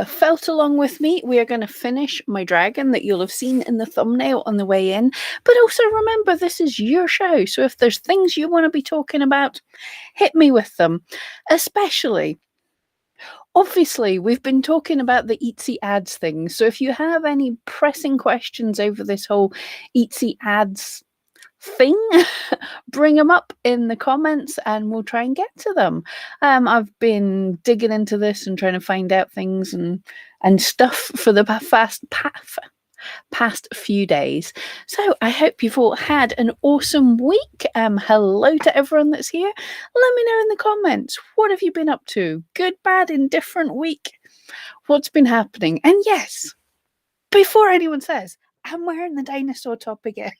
felt along with me, we are going to finish my dragon that you'll have seen in the thumbnail on the way in. But also remember, this is your show. So if there's things you want to be talking about, hit me with them. Especially, obviously, we've been talking about the Etsy ads thing. So if you have any pressing questions over this whole Etsy ads thing, bring them up in the comments and we'll try and get to them. I've been digging into this and trying to find out things and stuff for the past few days. So I hope you've all had an awesome week. Hello to everyone that's here. Let me know in the comments, what have you been up to? Good, bad, indifferent week? What's been happening? And yes, before anyone says, I'm wearing the dinosaur top again.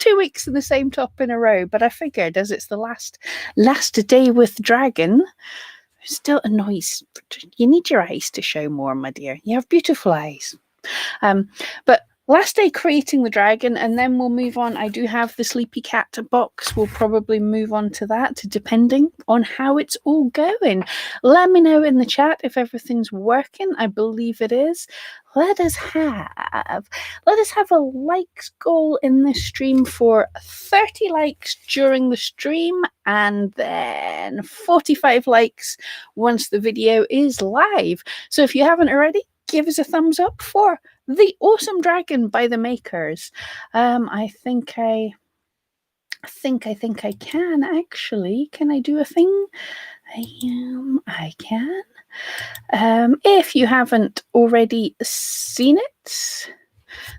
2 weeks in the same top in a row, but I figured as it's the last day with Dragon, still a noise. You need your eyes to show more, my dear. You have beautiful eyes. But last day creating the dragon, and then we'll move on. I do have the Sleepy Cat box. We'll probably move on to that, depending on how it's all going. Let me know in the chat if everything's working. I believe it is. Let us have a likes goal in this stream for 30 likes during the stream, and then 45 likes once the video is live. So if you haven't already, give us a thumbs up for The Awesome Dragon by the makers. I think I can actually. Can I do a thing? I can. If you haven't already seen it,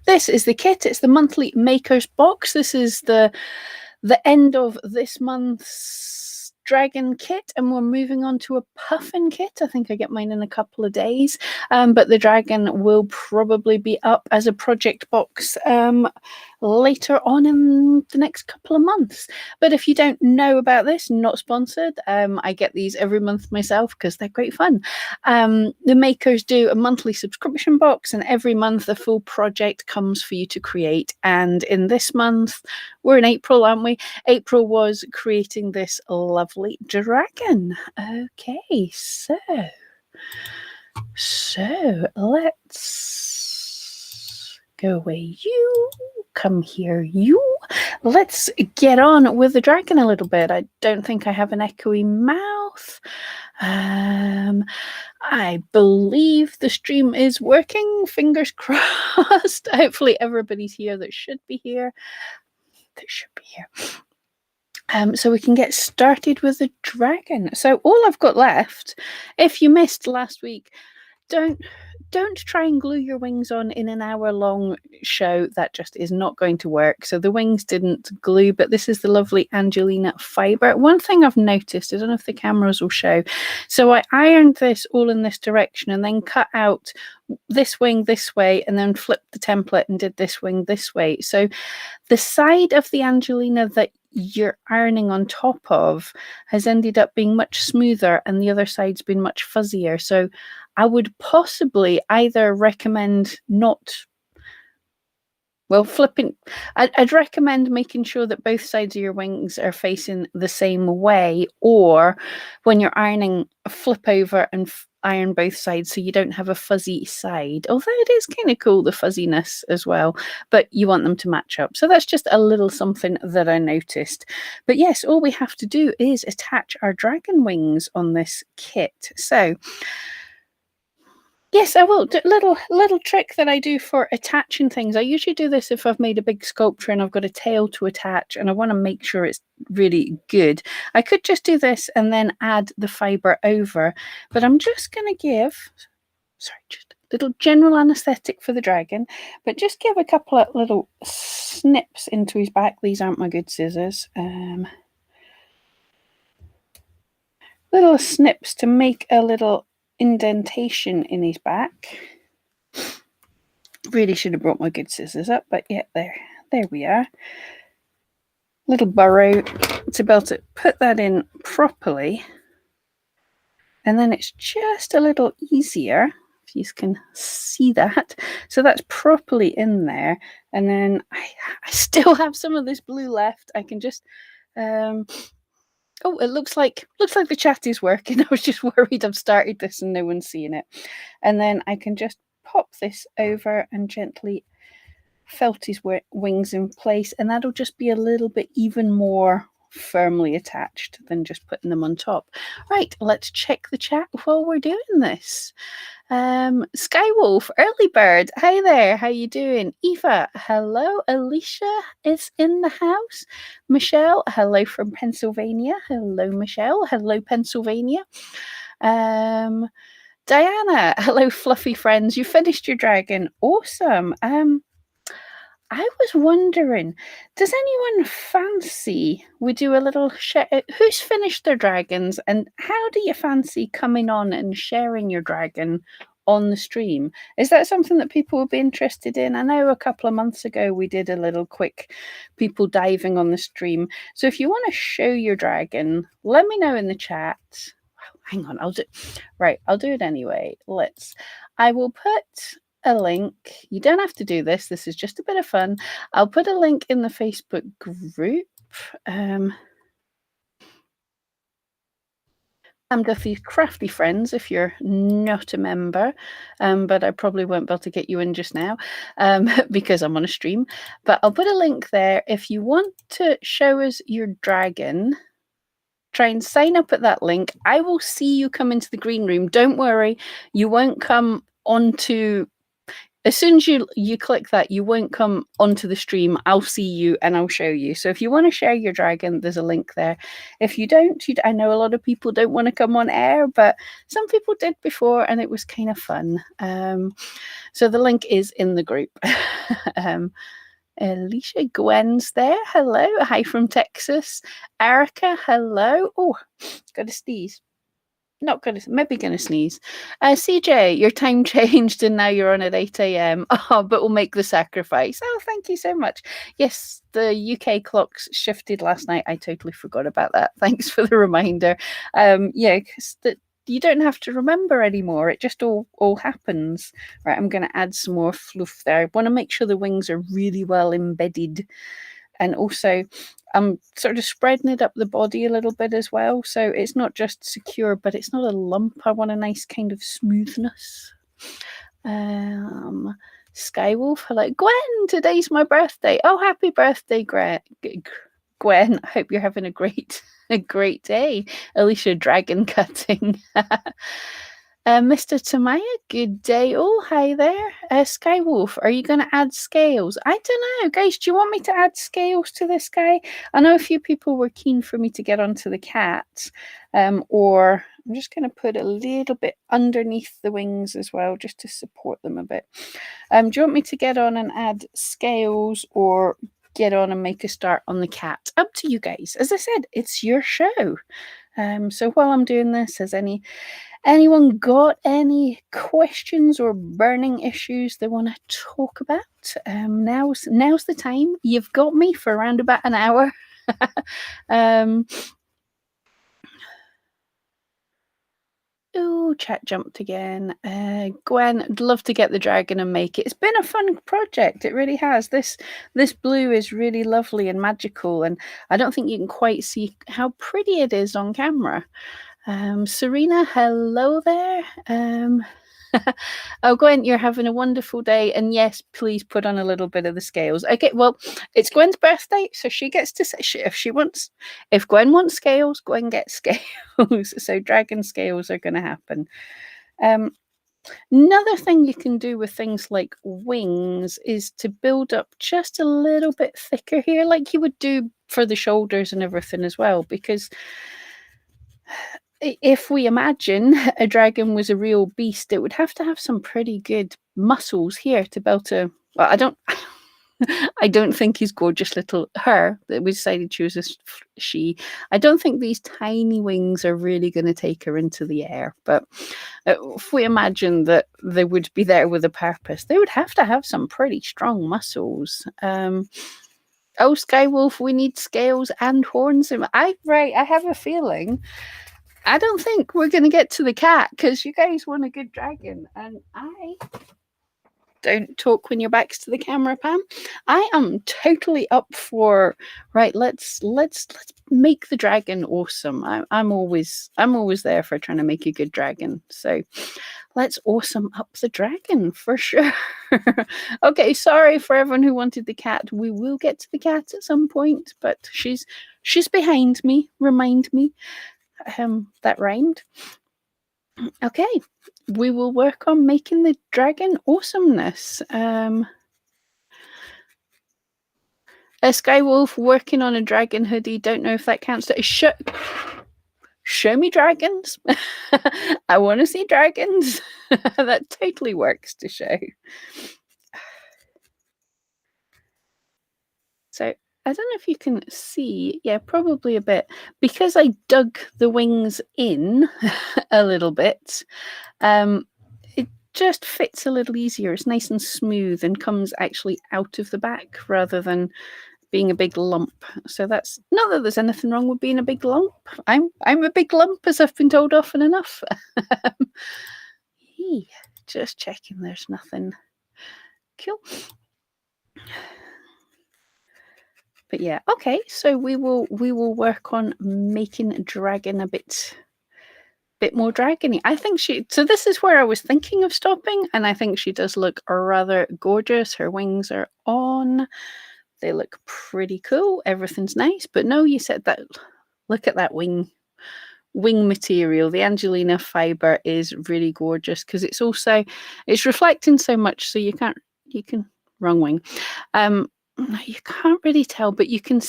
this is the kit. It's the monthly makers box. This is the end of this month's dragon kit, and we're moving on to a puffin kit. I think I get mine in a couple of days, but the dragon will probably be up as a project box later on in the next couple of months. But if you don't know about this, not sponsored, I get these every month myself because they're great fun. The makers do a monthly subscription box, and every month a full project comes for you to create. And in this month, we're in April, aren't we? April was creating this lovely dragon. Okay, so let's go away, you. Come here, you. Let's get on with the dragon a little bit. I don't think I have an echoey mouth. I believe the stream is working. Fingers crossed. Hopefully everybody's here that should be here. So we can get started with the dragon. So all I've got left, if you missed last week, don't try and glue your wings on in an hour-long show. That just is not going to work. So the wings didn't glue, but this is the lovely Angelina fiber. One thing I've noticed, I don't know if the cameras will show. So I ironed this all in this direction and then cut out this wing this way and then flipped the template and did this wing this way. So the side of the Angelina that you're ironing on top of has ended up being much smoother and the other side's been much fuzzier. So I would possibly either recommend flipping. I'd recommend making sure that both sides of your wings are facing the same way, or when you're ironing, flip over and iron both sides so you don't have a fuzzy side. Although it is kind of cool, the fuzziness as well, but you want them to match up. So that's just a little something that I noticed. But yes, all we have to do is attach our dragon wings on this kit. So yes, I will. Little trick that I do for attaching things. I usually do this if I've made a big sculpture and I've got a tail to attach and I want to make sure it's really good. I could just do this and then add the fiber over, but I'm just going to give, just a little general anesthetic for the dragon, but just give a couple of little snips into his back. These aren't my good scissors. Little snips to make a little indentation in his back. Really should have brought my good scissors up, but yeah, there we are. Little burrow to be able to put that in properly, and then it's just a little easier if you can see that. So that's properly in there, and then I still have some of this blue left. I can just Oh, it looks like the chat is working. I was just worried I've started this and no one's seeing it. And then I can just pop this over and gently felt his wings in place, and that'll just be a little bit even more firmly attached than just putting them on top. Right, let's check the chat while we're doing this. Skywolf, early bird, hi there, how you doing? Eva, hello. Alicia is in the house. Michelle, hello from Pennsylvania. Hello, Michelle. Hello, Pennsylvania. Diana, hello, fluffy friends. You finished your dragon. Awesome. I was wondering, does anyone fancy we do a little who's finished their dragons, and how do you fancy coming on and sharing your dragon on the stream? Is that something that people would be interested in? I know a couple of months ago we did a little quick people diving on the stream. So if you want to show your dragon, let me know in the chat. Hang on, I'll do it anyway. I will put a link. You don't have to do this. This is just a bit of fun. I'll put a link in the Facebook group. I'm Guthie's Crafty Friends if you're not a member, but I probably won't be able to get you in just now because I'm on a stream. But I'll put a link there. If you want to show us your dragon, try and sign up at that link. I will see you come into the green room. Don't worry, you won't come onto. As soon as you click that, you won't come onto the stream. I'll see you and I'll show you. So if you want to share your dragon, there's a link there. If you don't, I know a lot of people don't want to come on air, but some people did before and it was kind of fun. So the link is in the group. Alicia, Gwen's there. Hello. Hi from Texas. Erica, hello. Oh, got to sneeze. Not gonna, maybe gonna sneeze. CJ, your time changed and now you're on at 8 a.m. Oh, but we'll make the sacrifice. Oh, thank you so much. Yes, the UK clocks shifted last night. I totally forgot about that. Thanks for the reminder. Yeah, because you don't have to remember anymore. It just all happens. Right, I'm gonna add some more fluff there. I want to make sure the wings are really well embedded. And also, I'm sort of spreading it up the body a little bit as well. So it's not just secure, but it's not a lump. I want a nice kind of smoothness. Skywolf, hello. Gwen, today's my birthday. Oh, happy birthday, Gwen. I hope you're having a great day. Alicia, dragon cutting. Mr. Tamaya, good day all. Hi there. Skywolf, are you going to add scales? I don't know. Guys, do you want me to add scales to this guy? I know a few people were keen for me to get onto the cat. Or I'm just going to put a little bit underneath the wings as well, just to support them a bit. Do you want me to get on and add scales or get on and make a start on the cat? Up to you guys. As I said, it's your show. So while I'm doing this, has anyone got any questions or burning issues they want to talk about? Now's the time. You've got me for around about an hour. Oh, chat jumped again. Gwen, I'd love to get the dragon and make it. It's been a fun project. It really has. This blue is really lovely and magical, and I don't think you can quite see how pretty it is on camera. Serena, hello there. Oh, Gwen, you're having a wonderful day. And yes, please put on a little bit of the scales. Okay, well, it's Gwen's birthday, so she gets to say if Gwen wants scales, Gwen gets scales. So dragon scales are going to happen. Another thing you can do with things like wings is to build up just a little bit thicker here, like you would do for the shoulders and everything as well, because if we imagine a dragon was a real beast, it would have to have some pretty good muscles here to be able to. Well, I don't think his gorgeous little her that we decided she was a she. I don't think these tiny wings are really going to take her into the air. But if we imagine that they would be there with a purpose, they would have to have some pretty strong muscles. Oh, Skywolf, we need scales and horns. I have a feeling. I don't think we're going to get to the cat because you guys want a good dragon, and I don't talk when your back's to the camera, Pam. I am totally up for right. Let's make the dragon awesome. I'm always there for trying to make a good dragon. So let's awesome up the dragon for sure. Okay, sorry for everyone who wanted the cat. We will get to the cat at some point, but she's behind me. Remind me. That rhymed. Okay, we will work on making the dragon awesomeness. A Skywolf working on a dragon hoodie. Don't know if that counts. Show me dragons. I want to see dragons. That totally works to show. So I don't know if you can see. Yeah, probably a bit. Because I dug the wings in a little bit, it just fits a little easier. It's nice and smooth and comes actually out of the back rather than being a big lump. So that's not that there's anything wrong with being a big lump. I'm a big lump, as I've been told often enough. Just checking there's nothing. Cool. But yeah, okay, so we will work on making dragon a bit more dragony. I think so this is where I was thinking of stopping, and I think she does look rather gorgeous. Her wings are on. They look pretty cool. Everything's nice. But no, you said that. Look at that wing material. The Angelina fiber is really gorgeous because it's reflecting so much, so you can wrong wing. You can't really tell, but you can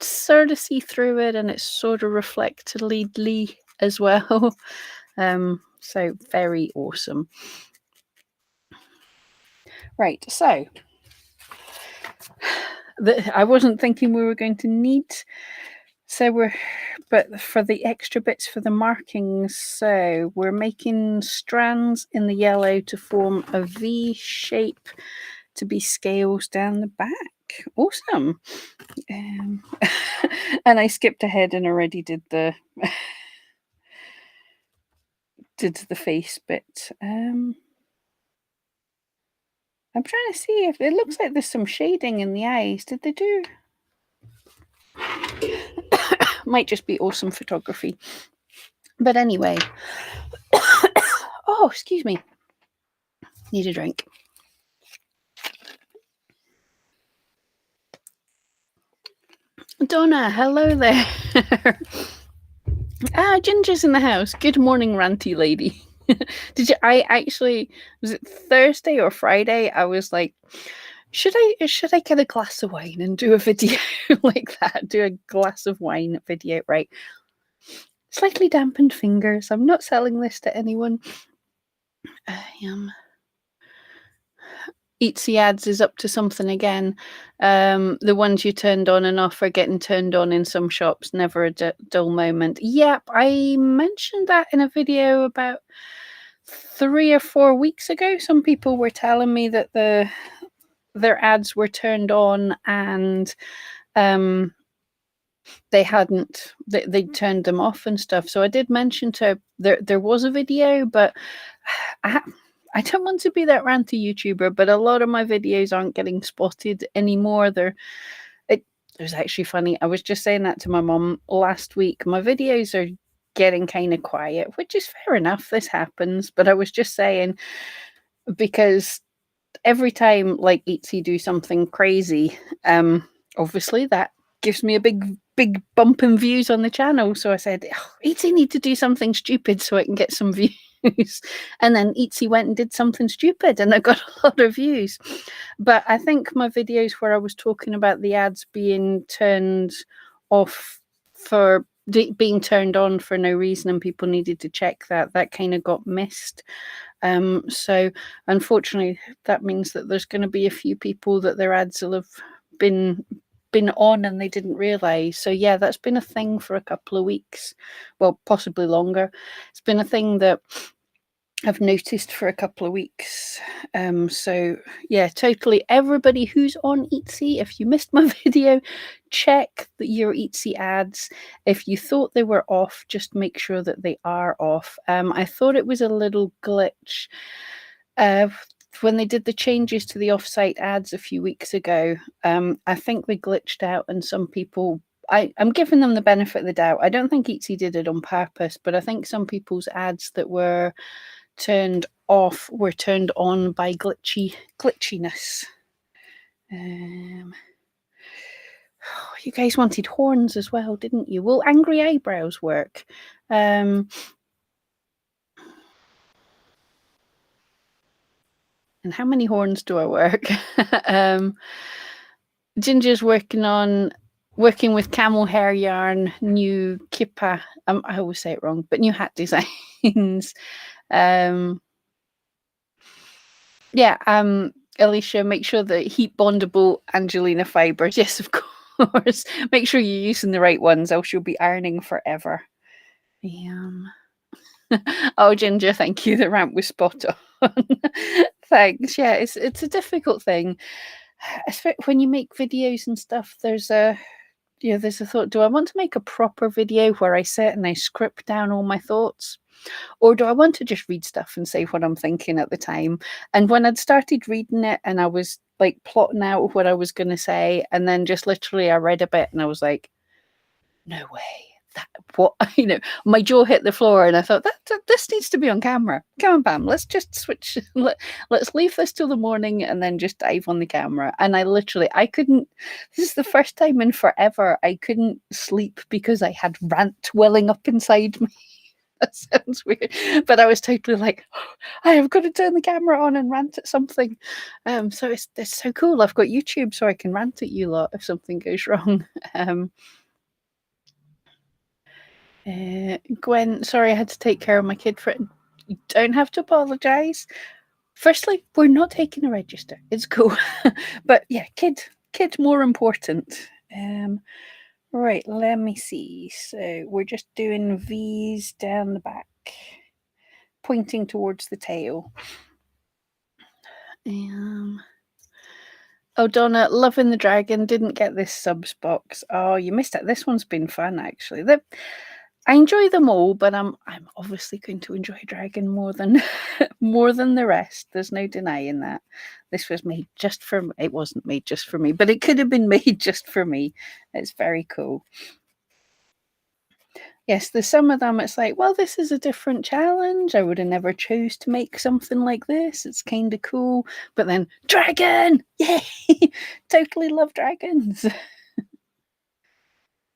sort of see through it, and it's sort of reflectively as well. So very awesome. Right, so I wasn't thinking we were going to need, but for the extra bits for the markings, so we're making strands in the yellow to form a V shape to be scales down the back. Awesome. And I skipped ahead and already did the face bit. I'm trying to see if it looks like there's some shading in the eyes. Did they do? Might just be awesome photography. But anyway. Oh, excuse me. Need a drink. Donna, hello there. Ginger's in the house. Good morning, ranty lady. Was it Thursday or Friday? I was like, should I get a glass of wine and do a video like that? Do a glass of wine video, right? Slightly dampened fingers. I'm not selling this to anyone. Etsy ads is up to something again. The ones you turned on and off are getting turned on in some shops. Never a dull moment. Yep, I mentioned that in a video about 3 or 4 weeks ago. Some people were telling me that their ads were turned on and they turned them off and stuff. So I did mention there was a video, but I don't want to be that ranty YouTuber, but a lot of my videos aren't getting spotted anymore. It was actually funny. I was just saying that to my mom last week. My videos are getting kind of quiet, which is fair enough. This happens, but I was just saying because every time like Etsy do something crazy, obviously that gives me a big bump in views on the channel. So I said, Etsy need to do something stupid so I can get some views. And then Etsy went and did something stupid and I got a lot of views. But I think my videos where I was talking about the ads being turned off for being turned on for no reason and people needed to check that kind of got missed. So unfortunately that means that there's going to be a few people that their ads will have been on and they didn't realize. So yeah, that's been a thing for a couple of weeks, well, possibly longer. It's been a thing that I've noticed for a couple of weeks. So yeah, totally everybody who's on Etsy, if you missed my video, check your Etsy ads. If you thought they were off, just make sure that they are off. I thought it was a little glitch when they did the changes to the offsite ads a few weeks ago. I think they glitched out and some people I'm giving them the benefit of the doubt. I don't think Etsy did it on purpose, but I think some people's ads that were turned off were turned on by glitchiness. You guys wanted horns as well, didn't you? Will angry eyebrows work? And how many horns do I work? Ginger's working with camel hair yarn, new kippa. I always say it wrong, but new hat designs. Alicia, make sure that heat bondable Angelina fibers. Yes, of course. Make sure you're using the right ones, else you'll be ironing forever. Oh, Ginger, thank you. The rant was spot on. Thanks. Yeah, it's a difficult thing. When you make videos and stuff, there's a thought, do I want to make a proper video where I sit and I script down all my thoughts? Or do I want to just read stuff and say what I'm thinking at the time? And when I'd started reading it and I was like plotting out what I was going to say, and then just literally I read a bit and I was like, no way. What my jaw hit the floor and I thought that this needs to be on camera. Come on, Pam, let's just switch. Let's leave this till the morning and then just dive on the camera. And I couldn't. This is the first time in forever I couldn't sleep because I had rant welling up inside me. That sounds weird, but I was totally like, oh, I have got to turn the camera on and rant at something. So it's so cool. I've got YouTube so I can rant at you lot if something goes wrong. Gwen, sorry I had to take care of my kid for it. You don't have to apologize. Firstly, we're not taking a register. It's cool. But yeah, kid more important. Right, let me see. So we're just doing V's down the back, pointing towards the tail. Oh, Donna, loving the dragon. Didn't get this subs box. Oh, you missed it. This one's been fun, actually. I enjoy them all, but I'm obviously going to enjoy Dragon more than the rest. There's no denying that. This was made just for me. It wasn't made just for me, but it could have been made just for me. It's very cool. Yes, there's some of them it's like, well, this is a different challenge. I would have never chose to make something like this. It's kind of cool. But then, dragon! Yay! Totally love dragons.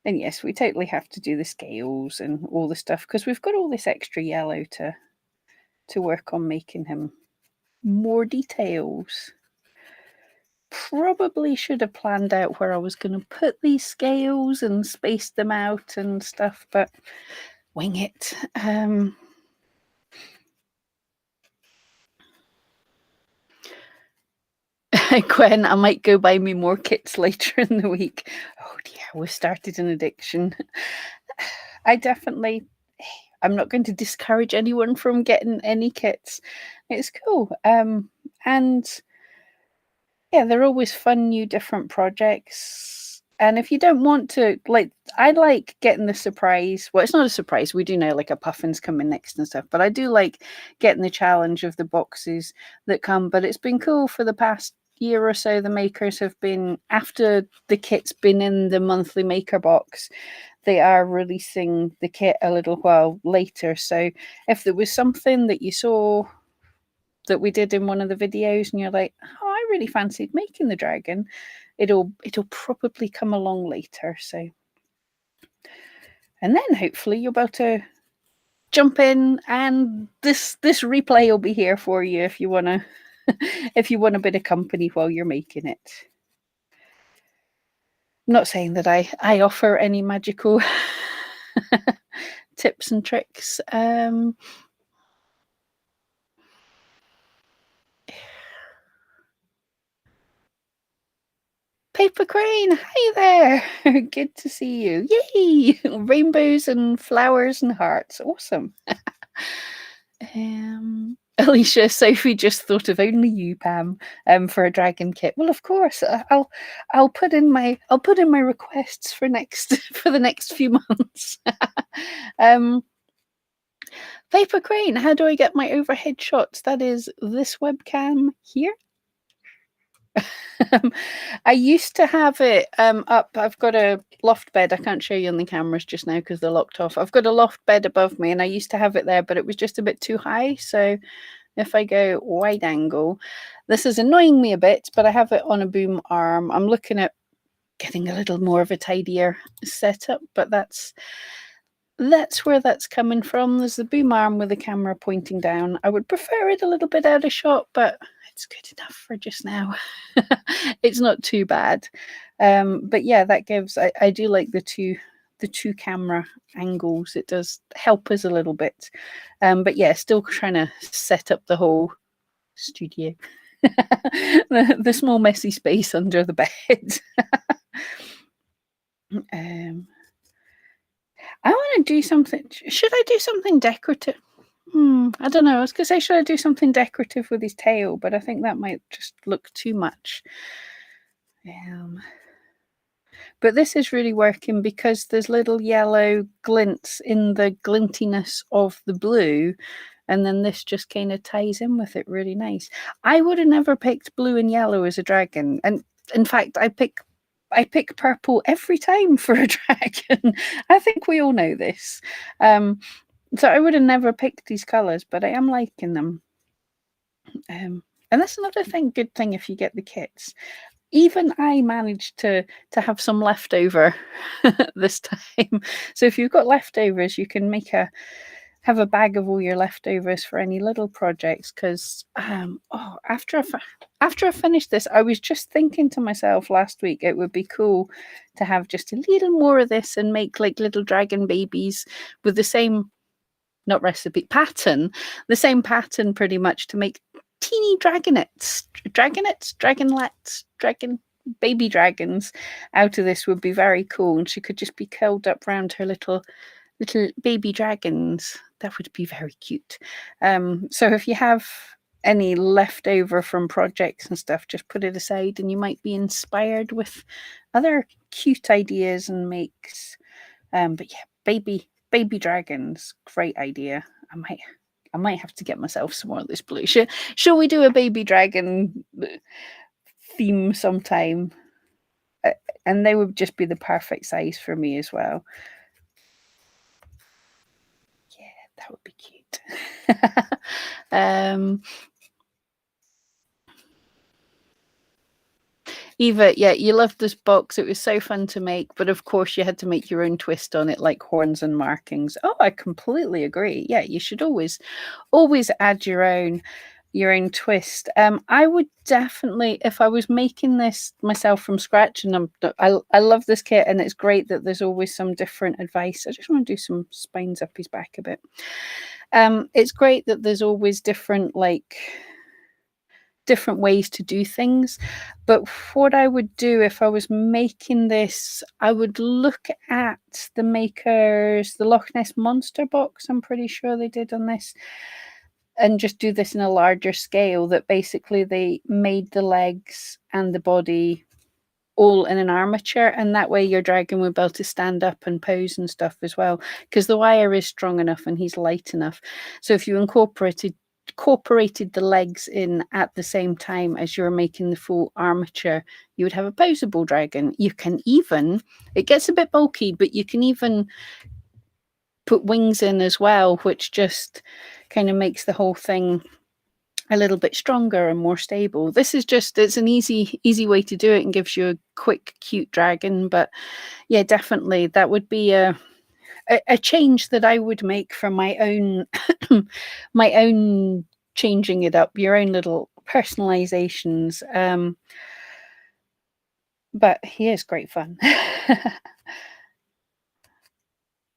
And yes, we totally have to do the scales and all the stuff because we've got all this extra yellow to work on making him more details. Probably should have planned out where I was going to put these scales and space them out and stuff, but wing it. Gwen, I might go buy me more kits later in the week. Oh dear, we've started an addiction. I'm not going to discourage anyone from getting any kits. It's cool. And yeah, they're always fun, new, different projects. And if you don't want to, I like getting the surprise. Well, it's not a surprise. We do know like a puffin's coming next and stuff, but I do like getting the challenge of the boxes that come. But it's been cool for the past year or so. The makers have been, after the kit's been in the monthly maker box, they are releasing the kit a little while later. So if there was something that you saw that we did in one of the videos and you're like, oh, I really fancied making the dragon, it'll probably come along later. So, and then hopefully you'll be able to jump in and this replay will be here for you if you want to if you want a bit of company while you're making it. I'm not saying that I offer any magical tips and tricks. Paper Crane, hi there. Good to see you. Yay! Rainbows and flowers and hearts. Awesome. Alicia, Sophie just thought of only you, Pam, for a dragon kit. Well, of course, I'll put in my requests for the next few months. Paper Crane, how do I get my overhead shots? That is this webcam here. I used to have it up. I've got a loft bed. I can't show you on the cameras just now because they're locked off. I've got a loft bed above me, and I used to have it there, but it was just a bit too high. So if I go wide angle, this is annoying me a bit, but I have it on a boom arm. I'm looking at getting a little more of a tidier setup, but that's where that's coming from. There's the boom arm with the camera pointing down. I would prefer it a little bit out of shot, but it's good enough for just now. It's not too bad. But yeah, that gives, I do like the two camera angles. It does help us a little bit. But yeah, still trying to set up the whole studio. The small messy space under the bed. I want to do something. Should I do something decorative? I don't know. I was going to say, should I do something decorative with his tail? But I think that might just look too much. But this is really working because there's little yellow glints in the glintiness of the blue. And then this just kind of ties in with it really nice. I would have never picked blue and yellow as a dragon. And in fact, I pick purple every time for a dragon. I think we all know this. So I would have never picked these colours, but I am liking them. And that's another good thing if you get the kits. Even I managed to have some leftover this time. So if you've got leftovers, you can have a bag of all your leftovers for any little projects. Because after I finished this, I was just thinking to myself last week, it would be cool to have just a little more of this and make like little dragon babies with the same, not recipe, pattern, the same pattern pretty much, to make teeny dragonlets, dragon baby dragons out of this would be very cool. And she could just be curled up around her little baby dragons. That would be very cute. So if you have any leftover from projects and stuff, just put it aside and you might be inspired with other cute ideas and makes. But yeah, baby dragons, great idea. I might have to get myself some more of this blue. Shall we do a baby dragon theme sometime? And they would just be the perfect size for me as well. Yeah, that would be cute. Eva, yeah, you loved this box. It was so fun to make, but of course you had to make your own twist on it, like horns and markings. Oh, I completely agree. Yeah, you should always add your own twist. I would definitely, if I was making this myself from scratch, and I love this kit, and it's great that there's always some different advice. I just want to do some spines up his back a bit. It's great that there's always different ways to do things, but what I would do if I was making this, I would look at the Loch Ness Monster box. I'm pretty sure they did on this, and just do this in a larger scale, that basically they made the legs and the body all in an armature, and that way your dragon would be able to stand up and pose and stuff as well, because the wire is strong enough and he's light enough. So if you incorporated the legs in at the same time as you're making the full armature, you would have a poseable dragon. You can even, it gets a bit bulky, but you can even put wings in as well, which just kind of makes the whole thing a little bit stronger and more stable. This is just, it's an easy way to do it and gives you a quick, cute dragon. But yeah, definitely that would be a change that I would make from my own changing it up, your own little personalizations. But he is great fun.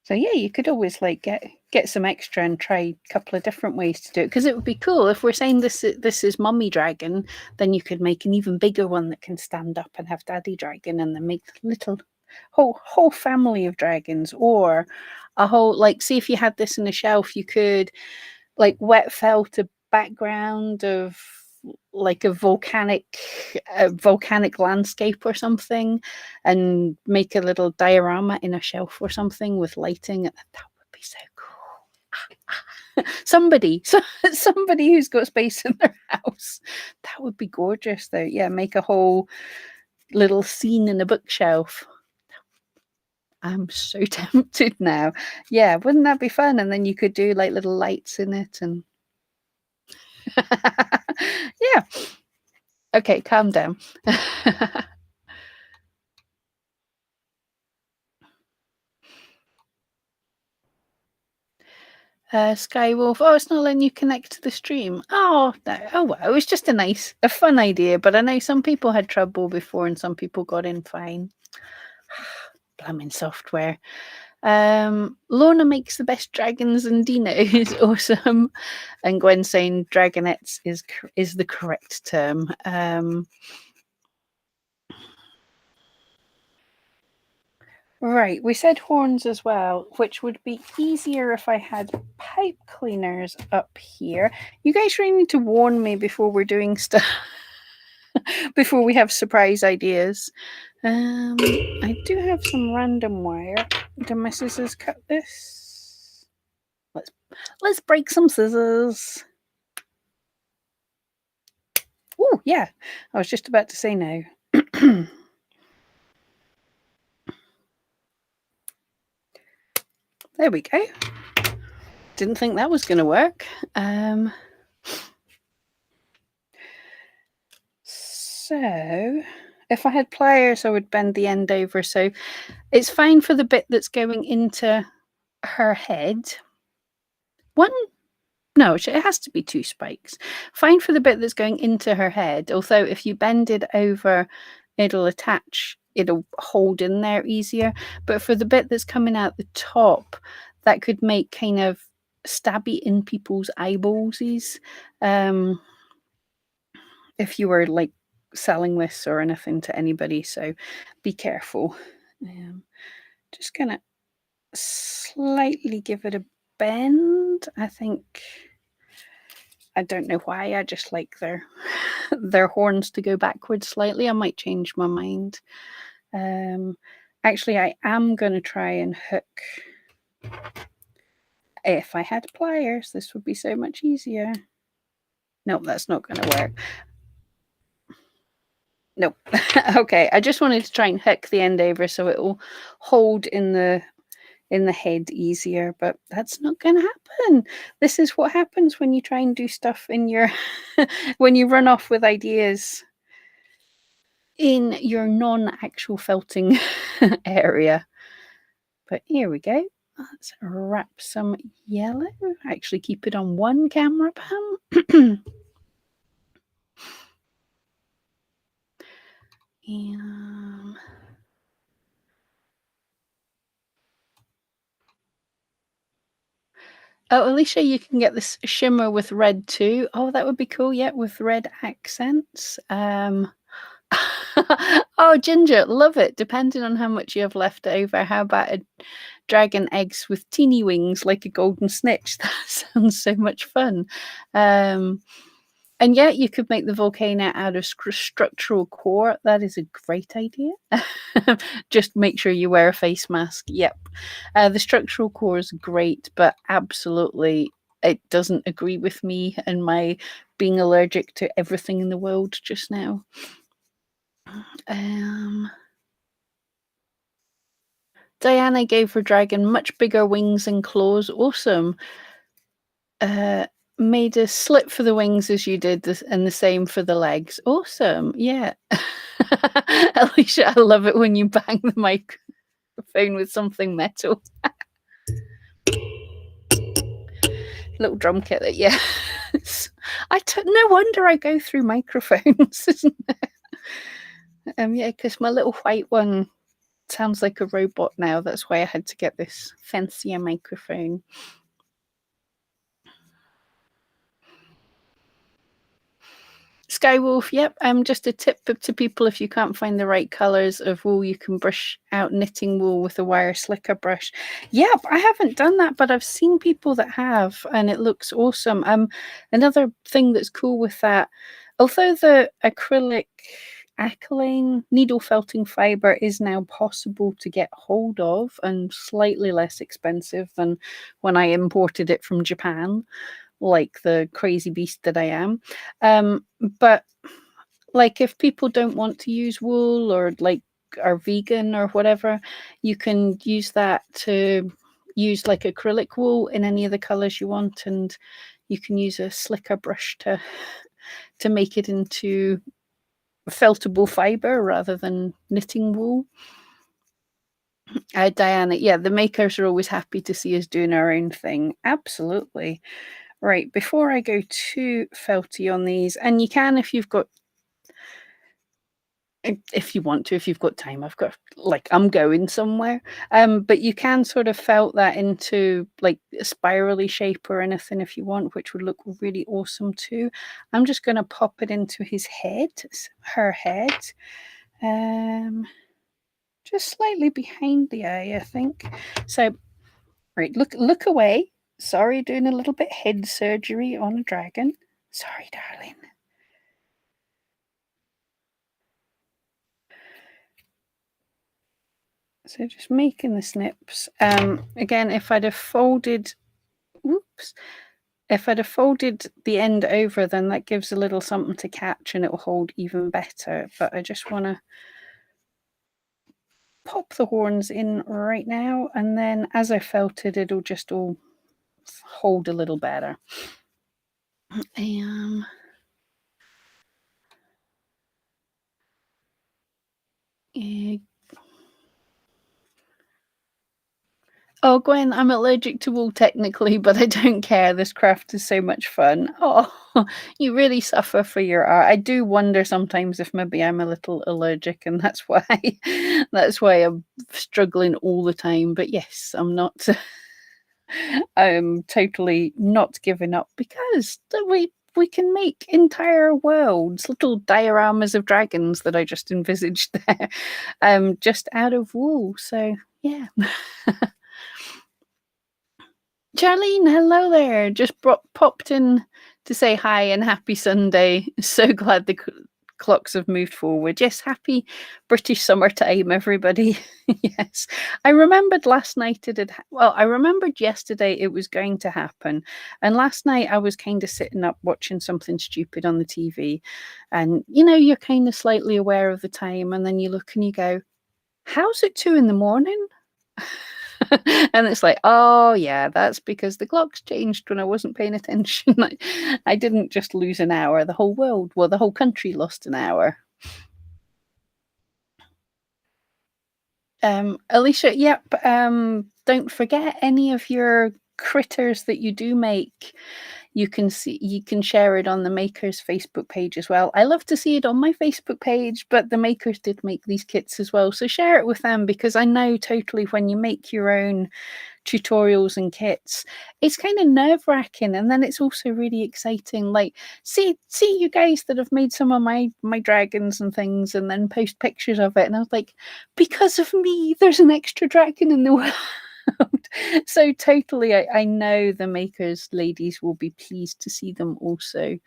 So yeah, you could always like get some extra and try a couple of different ways to do it, because it would be cool if we're saying this is Mummy Dragon, then you could make an even bigger one that can stand up and have Daddy Dragon, and then make little whole family of dragons, or a whole, like, see if you had this in a shelf, you could like wet felt a background of like a volcanic landscape or something, and make a little diorama in a shelf or something with lighting. That would be so cool. somebody who's got space in their house, that That would be gorgeous, though. Yeah, make a whole little scene in a bookshelf. I'm so tempted now. Yeah, wouldn't that be fun? And then you could do like little lights in it and yeah. Okay, calm down. Skywolf. Oh, it's not letting you connect to the stream. Oh no. Oh well, it was just a fun idea. But I know some people had trouble before, and some people got in fine. Blaming software. Lorna makes the best dragons, and Dina is awesome. And Gwen saying dragonettes is the correct term. Right, we said horns as well, which would be easier if I had pipe cleaners up here. You guys really need to warn me before we're doing stuff, before we have surprise ideas. I do have some random wire. Do my scissors cut this? Let's break some scissors. Oh yeah, I was just about to say no. There we go. Didn't think that was going to work. So if I had pliers, I would bend the end over. So it's fine for the bit that's going into her head. No, it has to be 2 spikes. Fine for the bit that's going into her head. Although if you bend it over, it'll attach, it'll hold in there easier. But for the bit that's coming out the top, that could make kind of stabby in people's eyeballsies. If you were like selling this or anything to anybody, so be careful. Just gonna slightly give it a bend. I don't know why. I just like their horns to go backwards slightly. I might change my mind. Actually, I am going to try and hook. If I had pliers, this would be so much easier. Nope, that's not going to work. Nope. Okay, I just wanted to try and hook the end over so it will hold in the head easier, but that's not going to happen. This is what happens when you try and do stuff in your when you run off with ideas in your non-actual felting area. But here we go. Let's wrap some yellow. Actually keep it on one camera pan. Oh, Alicia, you can get this shimmer with red too. Oh, that would be cool. Yeah, with red accents. Oh, Ginger, love it. Depending on how much you have left over, how about a dragon eggs with teeny wings like a golden snitch? That sounds so much fun. And yeah, you could make the volcano out of structural core. That is a great idea. Just make sure you wear a face mask. Yep. The structural core is great, but absolutely it doesn't agree with me and my being allergic to everything in the world just now. Diana gave her dragon much bigger wings and claws. Awesome. Made a slit for the wings as you did this, and the same for the legs. Awesome. Yeah. Alicia, I love it when you bang the microphone with something metal. Little drum kit that, yeah. No wonder I go through microphones, isn't it? Yeah, because my little white one sounds like a robot now. That's why I had to get this fancier microphone. Skywolf, yep. Just a tip to people, if you can't find the right colors of wool, you can brush out knitting wool with a wire slicker brush. Yep, I haven't done that, but I've seen people that have, and it looks awesome. Another thing that's cool with that, although the acrylic acrylic needle felting fiber is now possible to get hold of and slightly less expensive than when I imported it from Japan. like the crazy beast that I am. But like if people don't want to use wool or like are vegan or whatever, you can use that to use like acrylic wool in any of the colors you want, and you can use a slicker brush to make it into feltable fiber rather than knitting wool. Diana, yeah, the makers are always happy to see us doing our own thing. Absolutely. Right, before I go too felty on these, and you can if you want to, if you've got time. I've got like I'm going somewhere. But you can sort of felt that into like a spirally shape or anything if you want, which would look really awesome too. I'm just gonna pop it into his head, her head. Just slightly behind the eye, I think. So right, look away. Sorry, doing a little bit head surgery on a dragon. Sorry, darling. So just making the snips. Again, if I'd have folded, whoops, if I'd have folded the end over, then that gives a little something to catch and it will hold even better. But I just want to pop the horns in right now, and then as I felt it, it'll just all hold a little better. Yeah. Oh, Gwen, I'm allergic to wool technically, but I don't care. This craft is so much fun. Oh, you really suffer for your art. I do wonder sometimes if maybe I'm a little allergic and that's why that's why I'm struggling all the time. But yes, I'm not I'm totally not giving up because we can make entire worlds, little dioramas of dragons that I just envisaged there, just out of wool. So yeah. Charlene, hello there. Just popped in to say hi and happy Sunday. So glad the clocks have moved forward. Yes, happy British summertime, everybody. Yes. I remembered last night it had, well, I remembered yesterday it was going to happen. And last night I was kind of sitting up watching something stupid on the TV. And, you're kind of slightly aware of the time. And then you look and you go, how's it 2 in the morning? And it's like, oh yeah, that's because the clocks changed when I wasn't paying attention. I didn't just lose an hour. The whole country lost an hour. Alicia, yep. Don't forget any of your critters that you do make. You can share it on the makers Facebook page as well. I love to see it on my Facebook page, but the makers did make these kits as well, so share it with them, because I know totally when you make your own tutorials and kits, it's kind of nerve-wracking, and then it's also really exciting. Like see you guys that have made some of my dragons and things and then post pictures of it, and I was like, because of me there's an extra dragon in the world. So totally, I know the makers ladies will be pleased to see them also.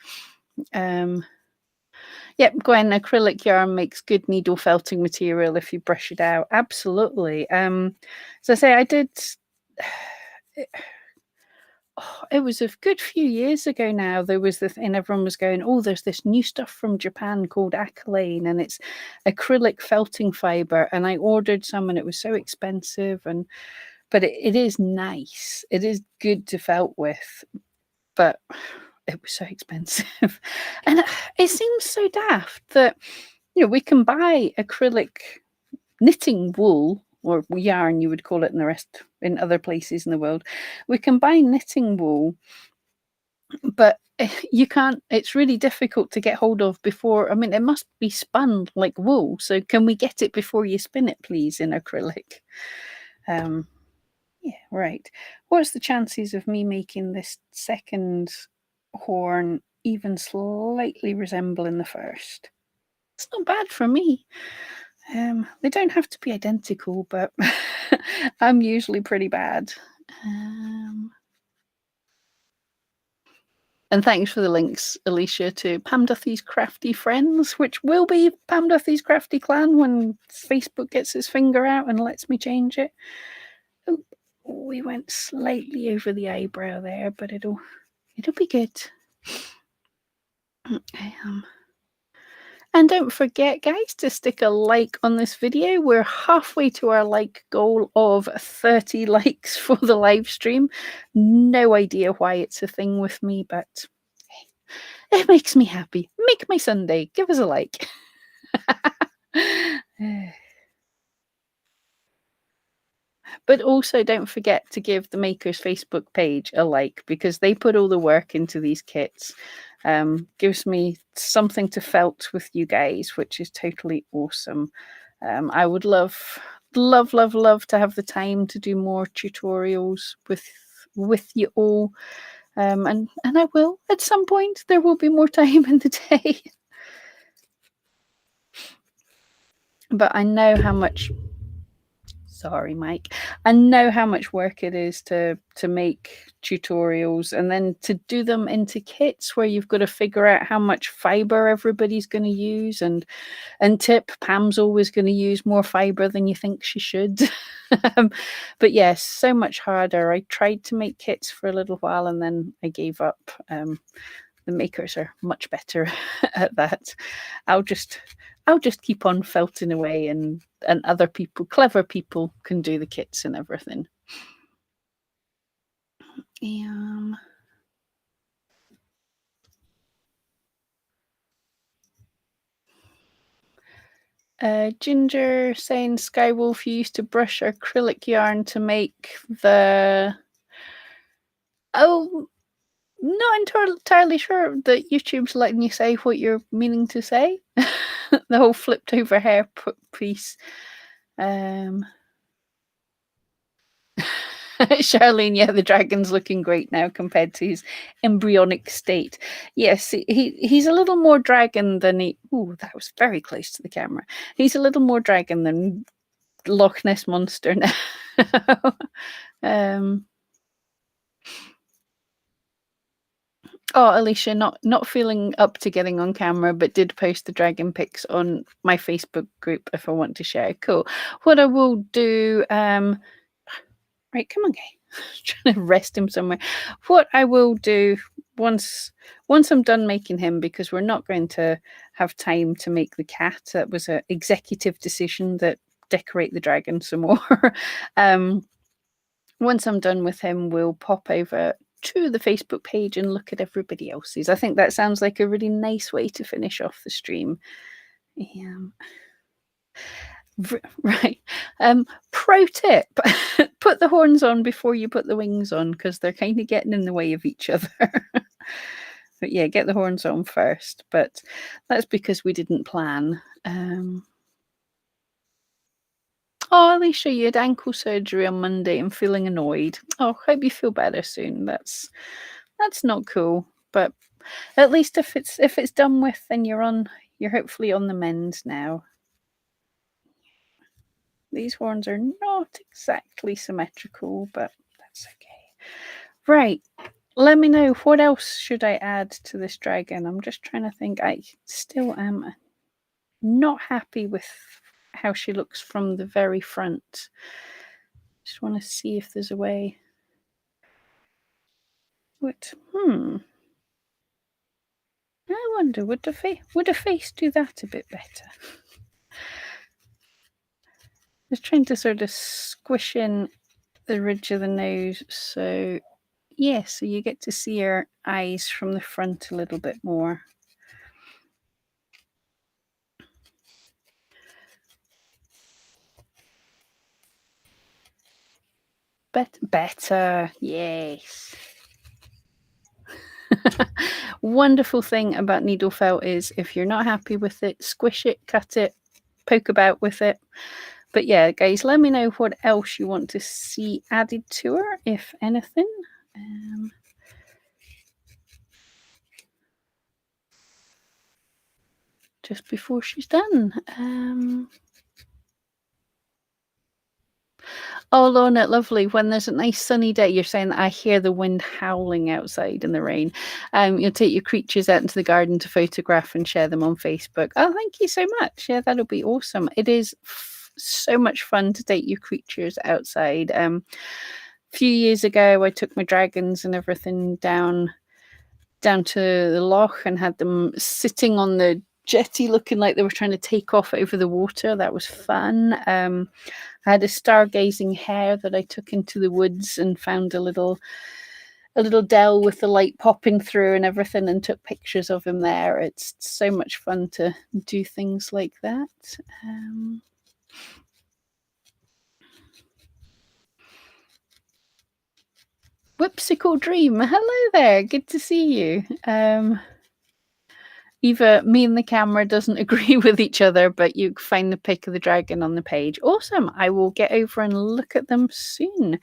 Yep, Gwen, acrylic yarn makes good needle felting material if you brush it out. Absolutely. So I say I did. It was a good few years ago now. There was this, and everyone was going, "Oh, there's this new stuff from Japan called Acrylane, and it's acrylic felting fiber." And I ordered some, and it was so expensive, but it is nice. It is good to felt with, but it was so expensive, and it seems so daft that we can buy acrylic knitting wool, or yarn you would call it in other places in the world. We can buy knitting wool, but you can't. It's really difficult to get hold of before. I mean, it must be spun like wool. So can we get it before you spin it, please, in acrylic? Yeah, right. What's the chances of me making this second horn even slightly resembling the first? It's not bad for me. They don't have to be identical, but I'm usually pretty bad. And thanks for the links, Alicia, to Pam Duthie's Crafty Friends, which will be Pam Duthie's Crafty Clan when Facebook gets its finger out and lets me change it. Oh, we went slightly over the eyebrow there, but it'll It'll be good. And don't forget, guys, to stick a like on this video. We're halfway to our like goal of 30 likes for the live stream. No idea why it's a thing with me, but it makes me happy. Make my Sunday. Give us a like. But also don't forget to give the Makers Facebook page a like, because they put all the work into these kits. Gives me something to felt with you guys, which is totally awesome. I would love to have the time to do more tutorials with you all. And I will at some point. There will be more time in the day. But I know how much sorry, Mike. I know how much work it is to make tutorials and then to do them into kits where you've got to figure out how much fiber everybody's going to use, and tip Pam's always going to use more fiber than you think she should. But yes, so much harder. I tried to make kits for a little while and then I gave up. The makers are much better at that. I'll just keep on felting away, and other people, clever people, can do the kits and everything. Ginger saying, Skywolf, you used to brush acrylic yarn to make the... Oh, not entirely sure that YouTube's letting you say what you're meaning to say. The whole flipped over hair piece. Charlene, yeah, the dragon's looking great now compared to his embryonic state. Yes, he's a little more dragon than he... Ooh, that was very close to the camera. He's a little more dragon than Loch Ness Monster now. Oh, Alicia, not feeling up to getting on camera, but did post the dragon pics on my Facebook group if I want to share. Cool. What I will do, right, come on, guy. Trying to rest him somewhere. What I will do once I'm done making him, because we're not going to have time to make the cat. That was an executive decision, that decorate the dragon some more. Once I'm done with him, we'll pop over to the Facebook page and look at everybody else's. I think that sounds like a really nice way to finish off the stream. Right. Pro tip, put the horns on before you put the wings on, because they're kind of getting in the way of each other. But yeah, get the horns on first. But that's because we didn't plan. Oh, Alicia, you had ankle surgery on Monday and feeling annoyed. Oh, hope you feel better soon. That's not cool. But at least if it's done with, then you're hopefully on the mend now. These horns are not exactly symmetrical, but that's okay. Right. Let me know, what else should I add to this dragon? I'm just trying to think. I still am not happy with how she looks from the very front. Just want to see if there's a way. What? I wonder, would a face do that a bit better? Just trying to sort of squish in the ridge of the nose, so yeah, so you get to see her eyes from the front a little bit more. Better, yes. Wonderful thing about needle felt is, if you're not happy with it, squish it, cut it, poke about with it. But yeah, guys, let me know what else you want to see added to her, if anything. Just before she's done. Oh, Lorna, lovely. When there's a nice sunny day, you're saying that I hear the wind howling outside in the rain. You'll take your creatures out into the garden to photograph and share them on Facebook. Oh, thank you so much. Yeah, that'll be awesome. It is so much fun to take your creatures outside. A few years ago, I took my dragons and everything down down to the loch and had them sitting on the jetty looking like they were trying to take off over the water. That was fun. I had a stargazing hare that I took into the woods and found a little dell with the light popping through and everything, and took pictures of him there. It's so much fun to do things like that. Whipsicle Dream, hello there, good to see you. Eva, me and the camera doesn't agree with each other, but you find the pic of the dragon on the page. Awesome. I will get over and look at them soon,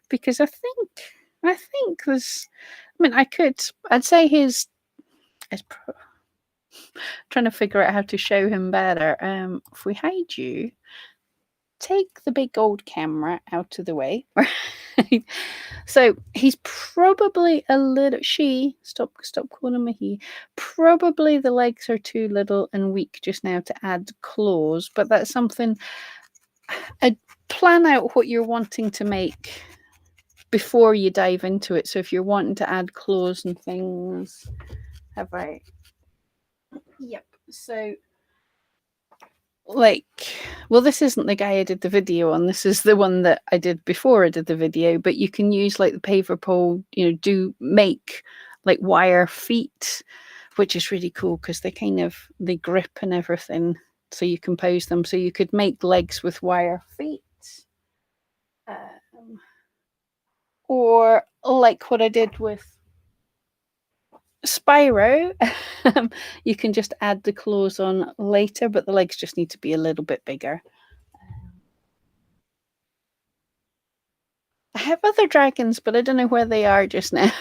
because I think there's, I mean, I'd say his trying to figure out how to show him better. If we hide you, take the big old camera out of the way. Right? So he's probably a little, stop calling me he. Probably the legs are too little and weak just now to add claws, but that's something, I'd plan out what you're wanting to make before you dive into it. So if you're wanting to add claws and things, yep. So like, well, this isn't the guy I did the video on. This is the one that I did before I did the video, but you can use like the paver pole, make like wire feet, which is really cool because they grip and everything. So you can pose them. So you could make legs with wire feet. Or like what I did with Spyro, you can just add the claws on later, but the legs just need to be a little bit bigger. I have other dragons, but I don't know where they are just now.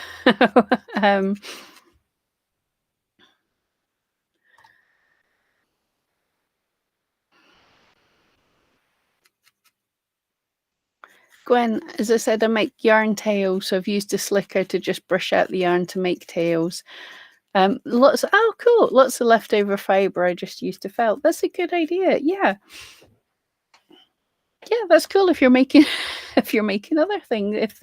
Gwen, as I said, I make yarn tails, so I've used a slicker to just brush out the yarn to make tails. Lots of leftover fiber I just used to felt. That's a good idea. Yeah, that's cool if you're making other things.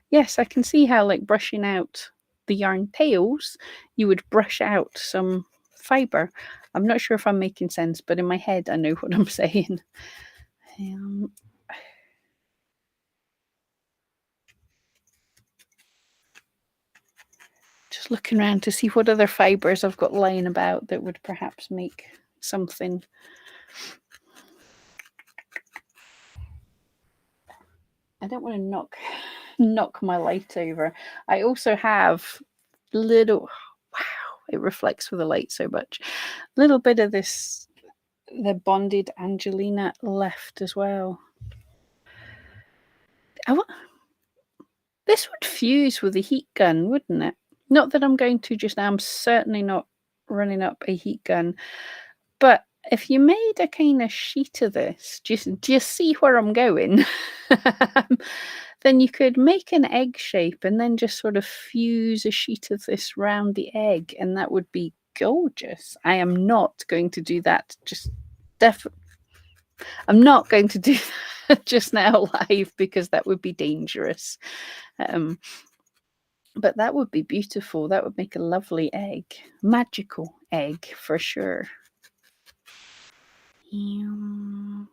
Yes, I can see how, like, brushing out the yarn tails, you would brush out some fiber. I'm not sure if I'm making sense, but in my head I know what I'm saying. Just looking around to see what other fibers I've got lying about that would perhaps make something. I don't want to knock my light over. I also have little, wow, it reflects with the light so much. Little bit of this, the bonded Angelina left as well. This would fuse with a heat gun, wouldn't it? Not that I'm going to just now. I'm certainly not running up a heat gun. But if you made a kind of sheet of this, just see where I'm going, then you could make an egg shape and then just sort of fuse a sheet of this round the egg, and that would be gorgeous. I am not going to do that. I'm not going to do that just now live because that would be dangerous. But that would be beautiful. That would make a lovely egg. Magical egg for sure. Oh,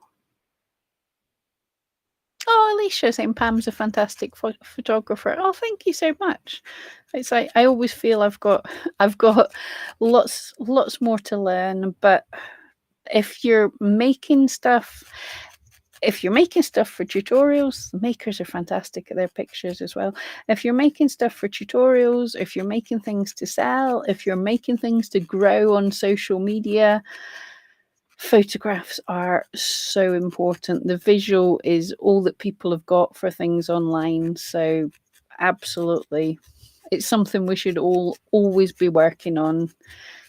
Alicia saying Pam's a fantastic photographer. Oh, thank you so much. It's like I always feel I've got lots more to learn. But if you're making stuff for tutorials, the makers are fantastic at their pictures as well. If you're making stuff for tutorials, if you're making things to sell, if you're making things to grow on social media, photographs are so important. The visual is all that people have got for things online. So absolutely, it's something we should all always be working on,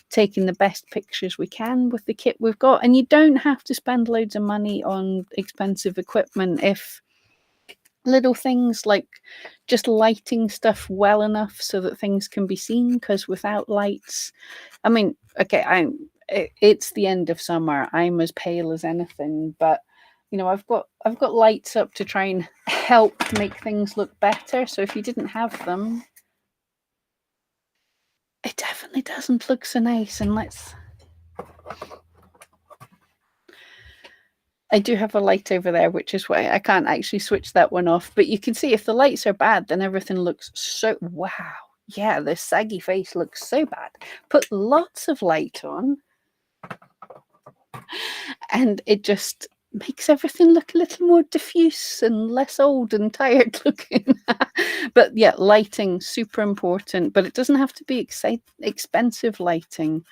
taking the best pictures we can with the kit we've got. And you don't have to spend loads of money on expensive equipment. If little things like just lighting stuff well enough so that things can be seen, because without lights, I mean, okay, it's the end of summer. I'm as pale as anything, but I've got lights up to try and help make things look better. So if you didn't have them, It definitely doesn't look so nice. And I do have a light over there, which is why I can't actually switch that one off. But you can see if the lights are bad, then everything looks so, wow. Yeah, the saggy face looks so bad. Put lots of light on, and it just makes everything look a little more diffuse and less old and tired looking. But yeah, lighting, super important, but it doesn't have to be expensive lighting.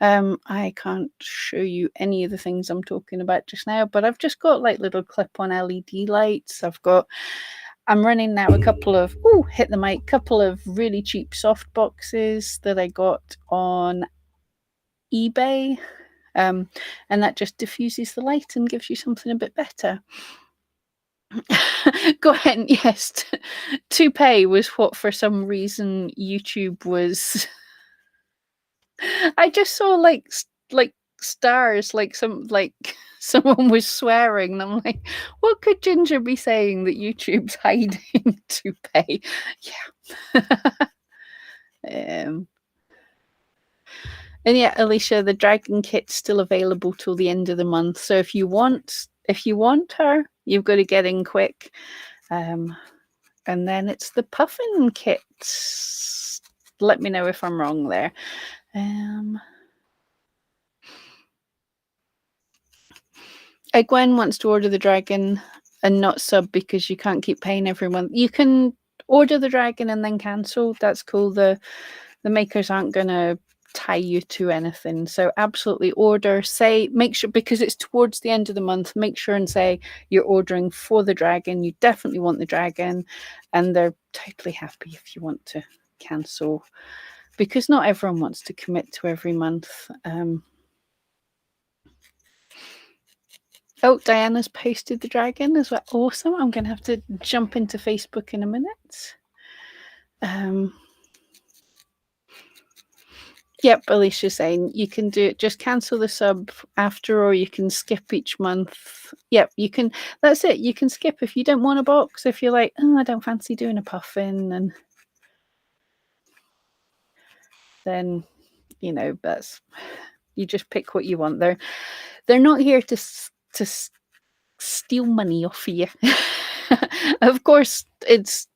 I can't show you any of the things I'm talking about just now, but I've just got like little clip-on LED lights. I'm running now a couple of, hit the mic, couple of really cheap soft boxes that I got on eBay. And that just diffuses the light and gives you something a bit better. Go ahead. Yes, toupee was what for some reason YouTube was. I just saw like stars, like someone was swearing, and I'm like, what could Ginger be saying that YouTube's hiding toupee? Yeah. And yeah, Alicia, the dragon kit's still available till the end of the month. So if you want her, you've got to get in quick. And then it's the puffin kit. Let me know if I'm wrong there. Gwen wants to order the dragon and not sub because you can't keep paying everyone. You can order the dragon and then cancel. That's cool. The makers aren't gonna tie you to anything. So absolutely order. Make sure, because it's towards the end of the month, make sure and say you're ordering for the dragon. You definitely want the dragon, and they're totally happy if you want to cancel, because not everyone wants to commit to every month. Oh, Diana's posted the dragon as well. Awesome. I'm going to have to jump into Facebook in a minute. Yep, Alicia's saying you can do it. Just cancel the sub after, or you can skip each month. Yep, you can. That's it. You can skip if you don't want a box. If you're like, I don't fancy doing a puffin, and then that's, you just pick what you want. They're not here to steal money off you. Of course, it's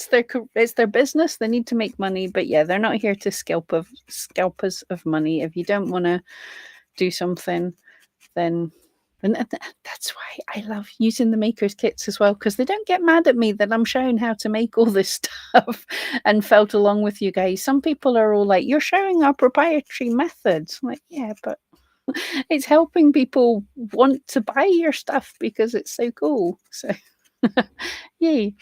their business. They need to make money, but yeah, they're not here to scalp us of money. If you don't want to do something, then that's why I love using the makers kits as well, because they don't get mad at me that I'm showing how to make all this stuff and felt along with you guys. Some people are all like, you're showing our proprietary methods. I'm like, yeah, but it's helping people want to buy your stuff because it's so cool. So yay.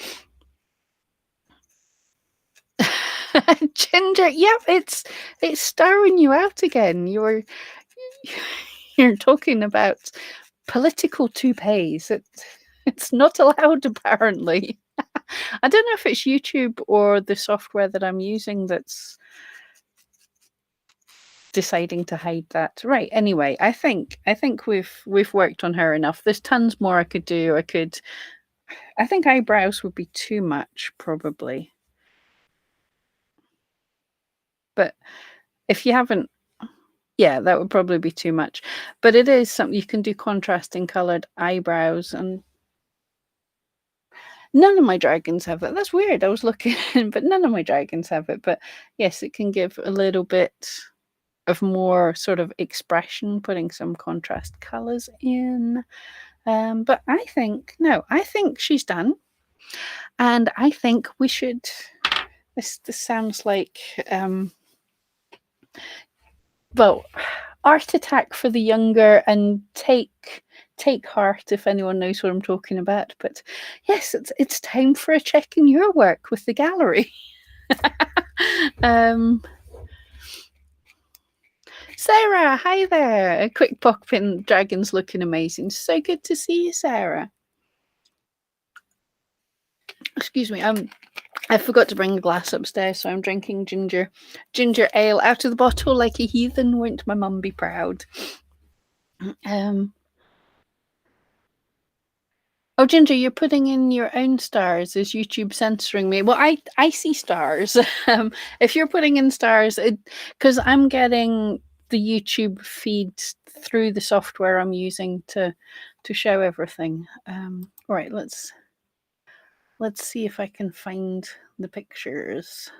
Ginger, yep, it's starring you out again. You're talking about political toupees. It's not allowed, apparently. I don't know if it's YouTube or the software that I'm using that's deciding to hide that. Right. Anyway, I think we've worked on her enough. There's tons more I could do. I think eyebrows would be too much, probably. But if you haven't, yeah, that would probably be too much. But it is something you can do, contrasting colored eyebrows, and none of my dragons have it. That's weird. I was looking, but none of my dragons have it. But yes, it can give a little bit of more sort of expression, putting some contrast colors in. But I think she's done. And I think we should, this sounds like, well, Art Attack for the younger, and take heart if anyone knows what I'm talking about. But yes, it's time for a check in your work with the gallery. Sarah, hi there. A quick pop in. Dragon's looking amazing. So good to see you, Sarah. Excuse me. I forgot to bring a glass upstairs, so I'm drinking ginger ale out of the bottle like a heathen. Won't my mum be proud? Oh, Ginger, you're putting in your own stars. Is YouTube censoring me? Well, I see stars. If you're putting in stars, because I'm getting the YouTube feeds through the software I'm using to show everything. All right, let's see if I can find the pictures,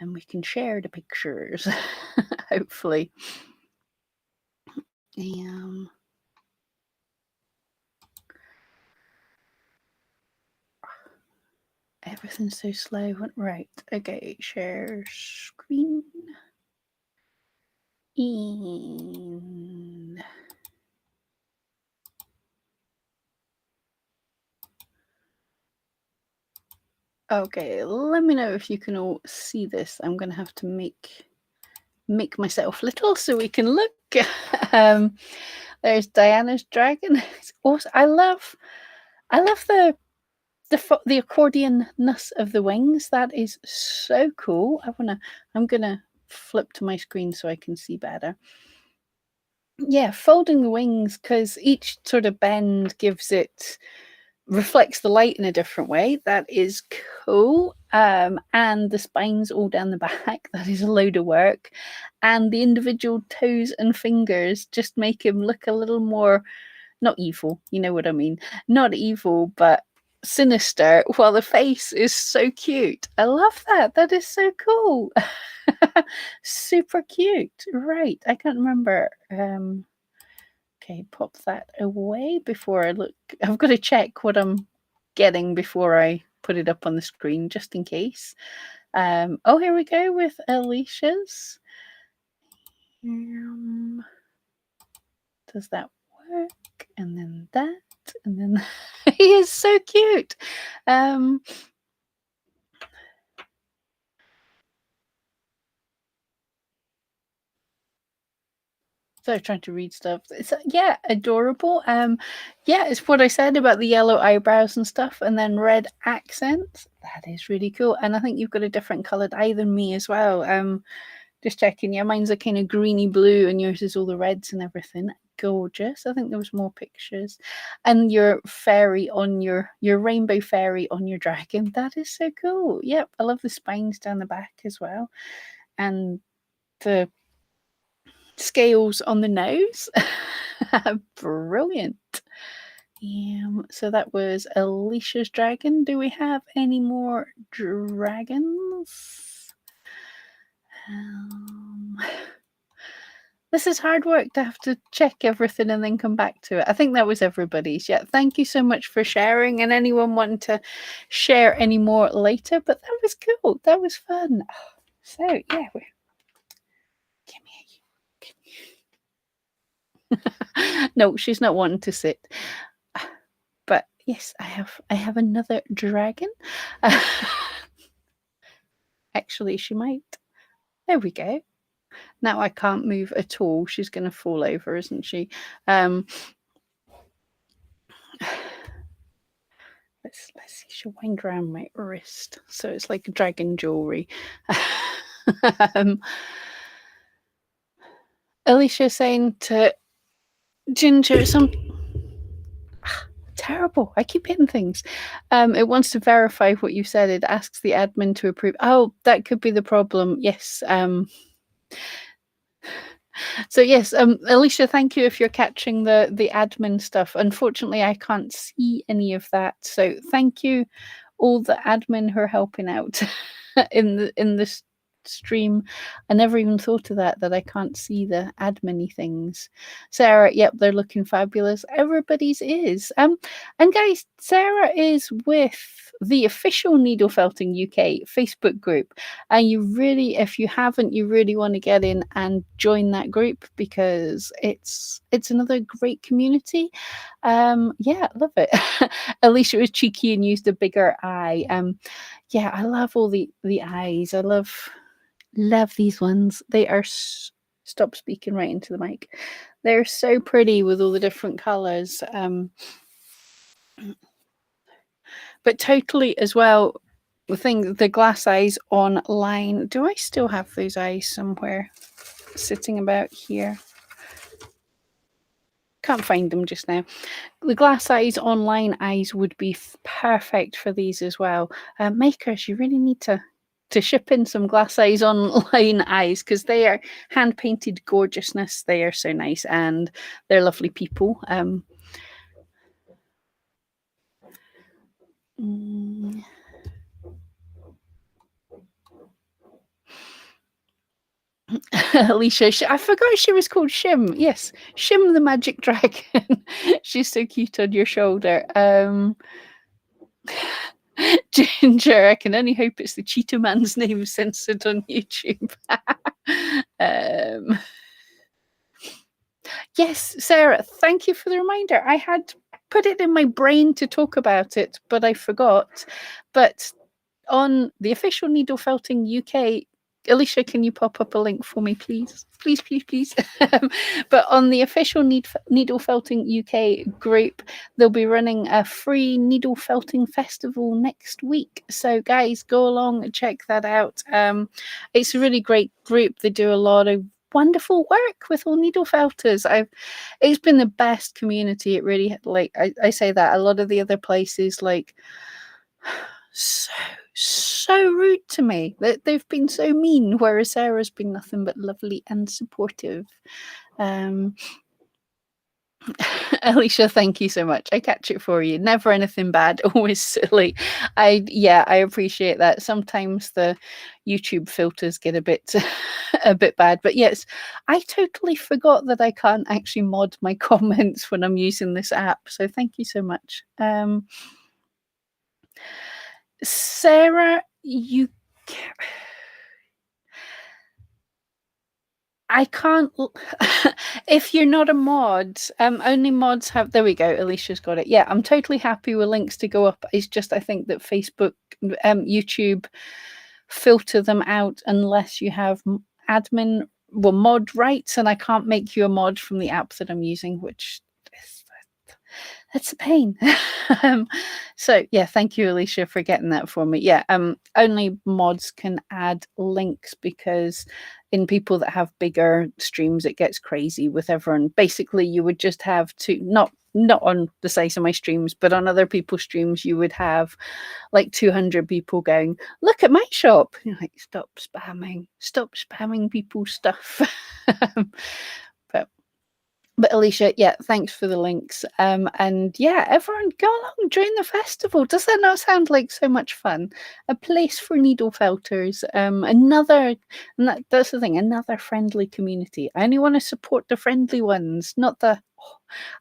and we can share the pictures. Hopefully. Everything's so slow. Right. Okay. Share screen. And okay, let me know if you can all see this. I'm gonna have to make myself little so we can look. There's Diana's dragon. It's awesome. I love the accordion-ness of the wings. That is so cool. I'm gonna flip to my screen so I can see better. Yeah, folding the wings, because each sort of bend reflects the light in a different way. That is cool. And the spines all down the back. That is a load of work. And the individual toes and fingers just make him look a little more, not evil, you know what I mean? Not evil, but sinister, while the face is so cute. I love that. That is so cool. Super cute. Right. I can't remember. Okay, pop that away before I look. I've got to check what I'm getting before I put it up on the screen, just in case. Oh, here we go with Alicia's. Does that work? And then that, and then he is so cute. So trying to read stuff. It's yeah, adorable. Yeah, it's what I said about the yellow eyebrows and stuff, and then red accents. That is really cool. And I think you've got a different coloured eye than me as well. Just checking. Yeah, mine's a kind of greeny blue, and yours is all the reds and everything. Gorgeous. I think there was more pictures. And your fairy on your rainbow fairy on your dragon. That is so cool. Yep, I love the spines down the back as well, and the scales on the nose. Brilliant. So that was Alicia's dragon. Do we have any more dragons? This is hard work to have to check everything and then come back to it. I think that was everybody's. Yeah, thank you so much for sharing, and anyone wanting to share any more later. But that was cool. That was fun. So yeah, give me no, she's not wanting to sit. But yes, I have another dragon. Actually, she might. There we go. Now I can't move at all. She's going to fall over, isn't she? Let's see. She'll wind around my wrist, so it's like dragon jewelry. Alicia saying to Ginger terrible. I keep hitting things. It wants to verify what you said. It asks the admin to approve. Oh, that could be the problem. Yes. So yes, Alicia, thank you if you're catching the admin stuff. Unfortunately, I can't see any of that. So thank you, all the admin who are helping out in this stream. I never even thought of that I can't see the admin-y things. Sarah, yep, they're looking fabulous. Everybody's is. And guys, Sarah is with the official Needle Felting UK Facebook group, and you really, if you haven't, you really want to get in and join that group, because it's another great community. Yeah, love it. Alicia was cheeky and used a bigger eye. Yeah, I love all the eyes. I love these ones. They are stop speaking right into the mic. They're so pretty with all the different colors. But totally as well, the glass eyes online. Do I still have those eyes somewhere sitting about here? can't find them just now. The glass eyes online eyes would be perfect for these as well. Makers, you really need to ship in some glass eyes online eyes, because they are hand painted gorgeousness. They are so nice, and they're lovely people. Alicia, I forgot she was called Shim. Yes, Shim the magic dragon. She's so cute on your shoulder. Ginger, I can only hope it's the Cheetah Man's name censored on YouTube. Yes, Sarah, thank you for the reminder. I had put it in my brain to talk about it, but I forgot. But on the official Needle Felting UK, Alicia, can you pop up a link for me, please? Please, please, please. But on the official Needle Felting UK group, they'll be running a free needle felting festival next week. So, guys, go along and check that out. It's a really great group. They do a lot of wonderful work with all needle felters. It's been the best community. It really, like I say that a lot of the other places, like, so rude to me. They've been so mean, whereas Sarah's been nothing but lovely and supportive. Alicia, thank you so much. I catch it for you. Never anything bad, always silly. I appreciate that. Sometimes the YouTube filters get a bit bad, but yes, I totally forgot that I can't actually mod my comments when I'm using this app. So thank you so much. Sarah, I can't. If you're not a mod, only mods have. There we go. Alicia's got it. Yeah, I'm totally happy with links to go up. It's just I think that Facebook, YouTube filter them out unless you have mod rights, and I can't make you a mod from the app that I'm using, which that's a pain. So yeah, thank you, Alicia, for getting that for me. Yeah, only mods can add links, because in people that have bigger streams, it gets crazy with everyone. Basically, you would just have to not on the size of my streams, but on other people's streams, you would have like 200 people going, "Look at my shop." You're like, stop spamming people's stuff. But Alicia, yeah, thanks for the links. And yeah, everyone go along, join the festival. Does that not sound like so much fun? A place for needle felters. That's the thing, another friendly community. I only want to support the friendly ones, not the.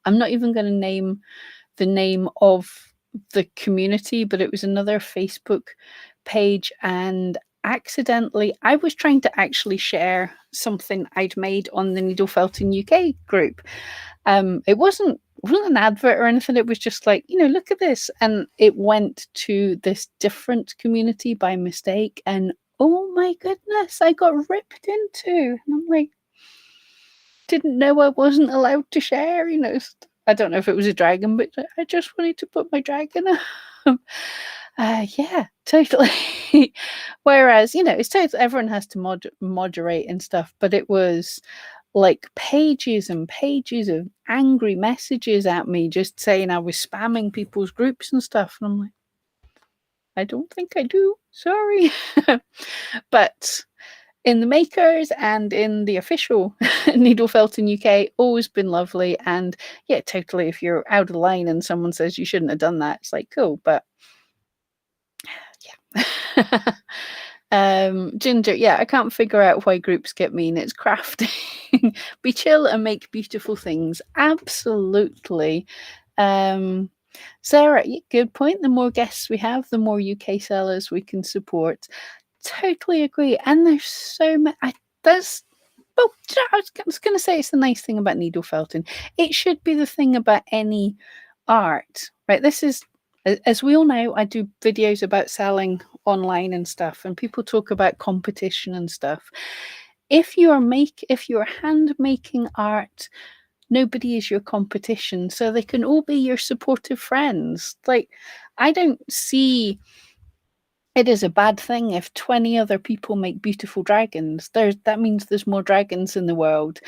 I'm not even going to name the name of the community, but it was another Facebook page, and accidentally I was trying to actually share something I'd made on the Needle Felting UK group. It wasn't an advert or anything. It was just like, look at this, and it went to this different community by mistake, and oh my goodness, I got ripped into, and I'm like, didn't know I wasn't allowed to share. I don't know if it was a dragon, but I just wanted to put my dragon up. Yeah, totally. Whereas, it's totally, everyone has to moderate and stuff, but it was like pages and pages of angry messages at me, just saying I was spamming people's groups and stuff. And I'm like, I don't think I do. Sorry. But in the makers and in the official Needle Felting UK, always been lovely. And yeah, totally, if you're out of line and someone says you shouldn't have done that, it's like, cool, but yeah. Ginger, yeah, I can't figure out why groups get mean. It's crafting. Be chill and make beautiful things. Absolutely. Sarah, good point. The more guests we have, the more UK sellers we can support. Totally agree. And there's so many. I was going to say, it's the nice thing about needle felting. It should be the thing about any art, right? This is, as we all know, I do videos about selling online and stuff, and people talk about competition and stuff. If you're hand making art, nobody is your competition, so they can all be your supportive friends. Like, I don't see it is a bad thing if 20 other people make beautiful dragons. That means there's more dragons in the world.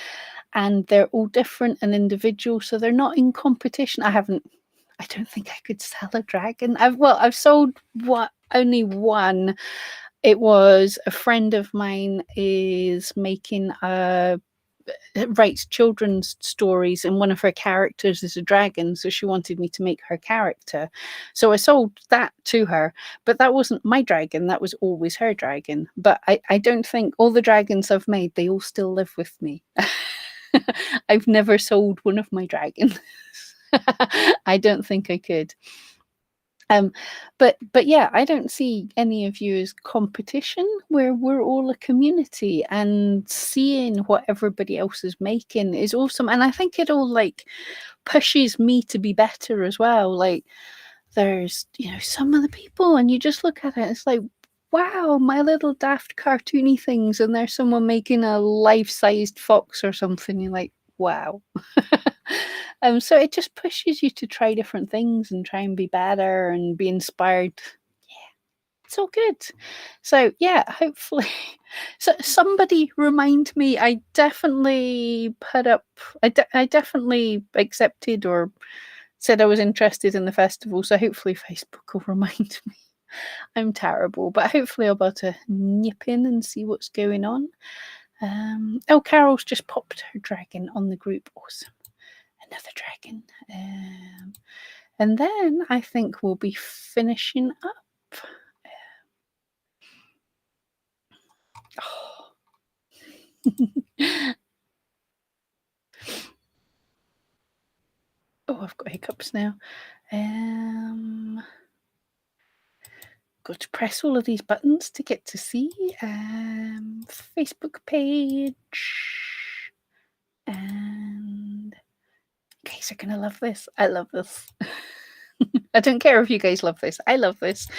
and they're all different and individual, so they're not in competition. I don't think I could sell a dragon. I've sold only one. It was a friend of mine is making writes children's stories, and one of her characters is a dragon, so she wanted me to make her character. So I sold that to her, but that wasn't my dragon, that was always her dragon. But I don't think all the dragons I've made, they all still live with me. I've never sold one of my dragons. I don't think I could. But yeah, I don't see any of you as competition, where we're all a community, and seeing what everybody else is making is awesome. And I think it all like pushes me to be better as well. Like there's, some of the people, and you just look at it, it's like, wow, my little daft cartoony things, and there's someone making a life-sized fox or something. You're like, wow. So it just pushes you to try different things and try and be better and be inspired. Yeah, it's all good. So yeah, hopefully. So somebody remind me. I definitely put up. I definitely accepted or said I was interested in the festival. So hopefully Facebook will remind me. I'm terrible, but hopefully I'll be able to nip in and see what's going on. Oh, Carol's just popped her dragon on the group. Awesome. Another dragon. And then I think we'll be finishing up. Oh. Oh, I've got hiccups now. Got to press all of these buttons to get to see. Facebook page. And you guys are going to love this. I love this. I don't care if you guys love this. I love this.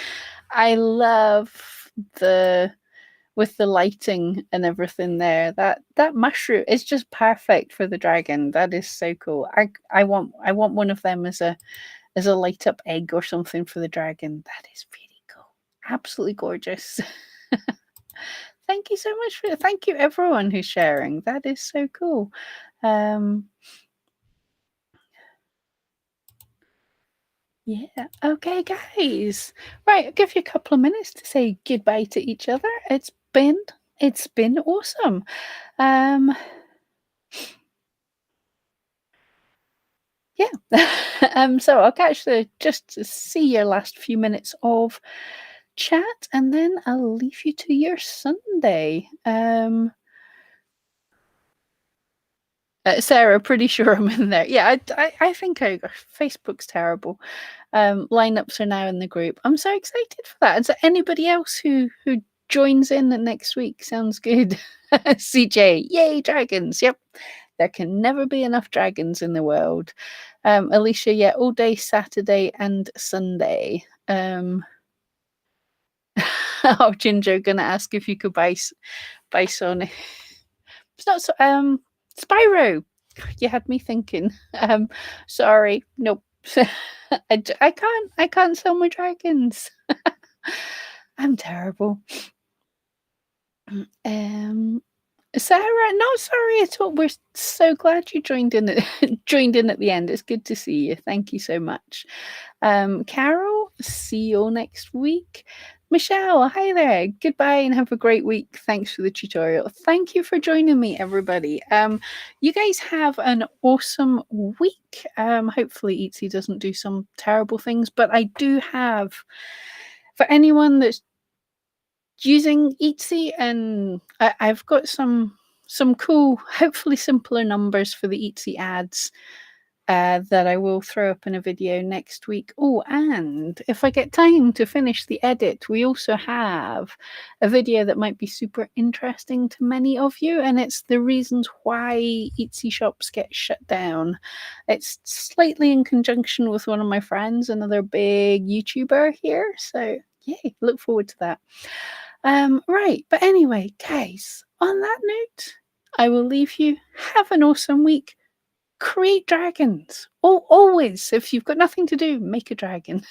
I love with the lighting and everything there. That mushroom is just perfect for the dragon. That is so cool. I want one of them as a light up egg or something for the dragon. That is really cool. Absolutely gorgeous. Thank you so much thank you everyone who's sharing. That is so cool. Yeah. Okay, guys. Right, I'll give you a couple of minutes to say goodbye to each other. It's been awesome. Yeah. So I'll catch just to see your last few minutes of chat, and then I'll leave you to your Sunday. Sarah, pretty sure I'm in there. Yeah, I think Facebook's terrible. Lineups are now in the group. I'm so excited for that. And so anybody else who joins in next week, sounds good. CJ, yay, dragons. Yep. There can never be enough dragons in the world. Alicia, yeah, all day Saturday and Sunday. Oh, Ginger, gonna ask if you could buy Sonic. It's not so Spyro. You had me thinking. Sorry, nope. I can't sell my dragons. I'm terrible. Sarah, no, sorry at all. We're so glad you joined in at the end. It's good to see you. Thank you so much. Carol, see you all next week. Michelle, hi there. Goodbye and have a great week. Thanks for the tutorial. Thank you for joining me, everybody. You guys have an awesome week. Hopefully Etsy doesn't do some terrible things, but I do have, for anyone that's using Etsy, and I've got some cool, hopefully simpler numbers for the Etsy ads that I will throw up in a video next week. Oh, and if I get time to finish the edit, we also have a video that might be super interesting to many of you, and it's the reasons why Etsy shops get shut down. It's slightly in conjunction with one of my friends, another big YouTuber here, so yay, look forward to that. Right, but anyway, guys, on that note, I will leave you. Have an awesome week. Create dragons. Always, if you've got nothing to do, make a dragon.